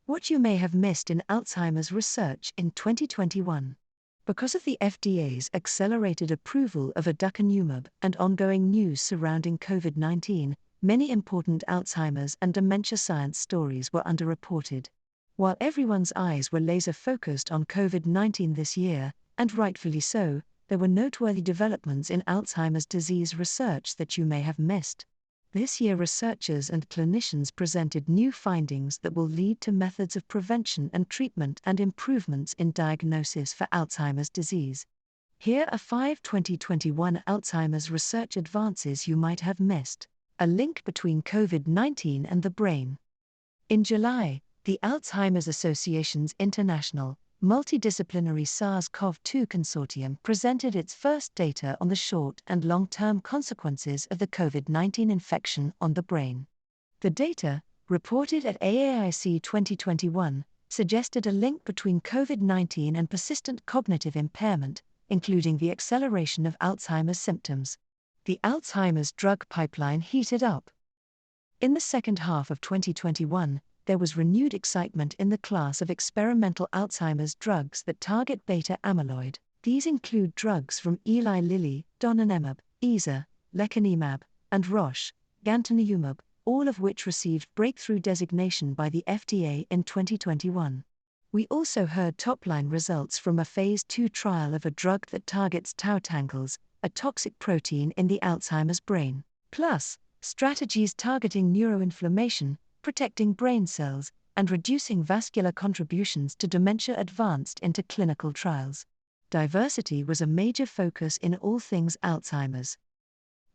What you may have missed in Alzheimer's research in 2021. Because of the FDA's accelerated approval of aducanumab and ongoing news surrounding COVID-19, many important Alzheimer's and dementia science stories were underreported. While everyone's eyes were laser-focused on COVID-19 this year, and rightfully so, there were noteworthy developments in Alzheimer's disease research that you may have missed. This year, researchers and clinicians presented new findings that will lead to methods of prevention and treatment and improvements in diagnosis for Alzheimer's disease. Here are 5 2021 Alzheimer's research advances you might have missed. A link between COVID-19 and the brain. In July, the Alzheimer's Association's International, Multidisciplinary SARS-CoV-2 Consortium presented its first data on the short and long-term consequences of the COVID-19 infection on the brain. The data, reported at AAIC 2021, suggested a link between COVID-19 and persistent cognitive impairment, including the acceleration of Alzheimer's symptoms. The Alzheimer's drug pipeline heated up. In the second half of 2021, there was renewed excitement in the class of experimental Alzheimer's drugs that target beta amyloid. These include drugs from Eli Lilly, donanemab, Ezer, lecanemab, and Roche, gantenerumab, all of which received breakthrough designation by the FDA in 2021. We also heard top-line results from a phase 2 trial of a drug that targets tau tangles, a toxic protein in the Alzheimer's brain. Plus, strategies targeting neuroinflammation, protecting brain cells, and reducing vascular contributions to dementia advanced into clinical trials. Diversity was a major focus in all things Alzheimer's.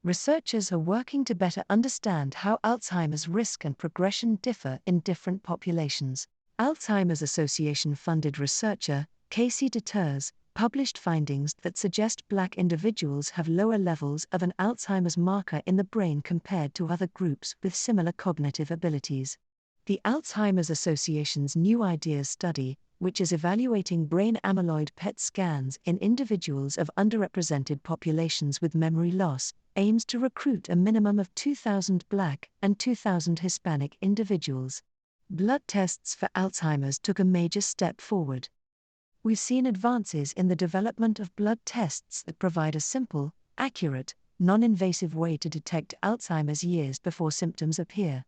Researchers are working to better understand how Alzheimer's risk and progression differ in different populations. Alzheimer's Association-funded researcher, Casey DeTers, published findings that suggest Black individuals have lower levels of an Alzheimer's marker in the brain compared to other groups with similar cognitive abilities. The Alzheimer's Association's New Ideas study, which is evaluating brain amyloid PET scans in individuals of underrepresented populations with memory loss, aims to recruit a minimum of 2,000 Black and 2,000 Hispanic individuals. Blood tests for Alzheimer's took a major step forward. We've seen advances in the development of blood tests that provide a simple, accurate, non-invasive way to detect Alzheimer's years before symptoms appear.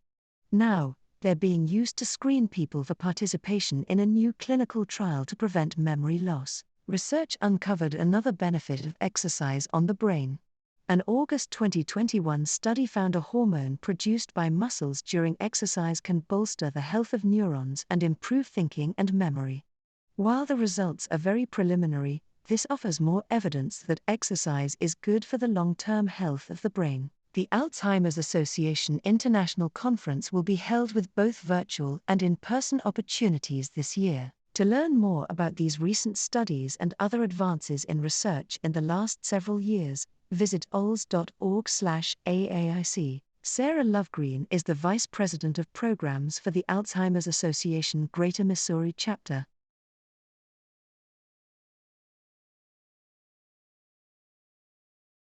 Now, they're being used to screen people for participation in a new clinical trial to prevent memory loss. Research uncovered another benefit of exercise on the brain. An August 2021 study found a hormone produced by muscles during exercise can bolster the health of neurons and improve thinking and memory. While the results are very preliminary, this offers more evidence that exercise is good for the long-term health of the brain. The Alzheimer's Association International Conference will be held with both virtual and in-person opportunities this year. To learn more about these recent studies and other advances in research in the last several years, visit alz.org/AAIC. Sarah Lovegreen is the Vice President of Programs for the Alzheimer's Association Greater Missouri Chapter.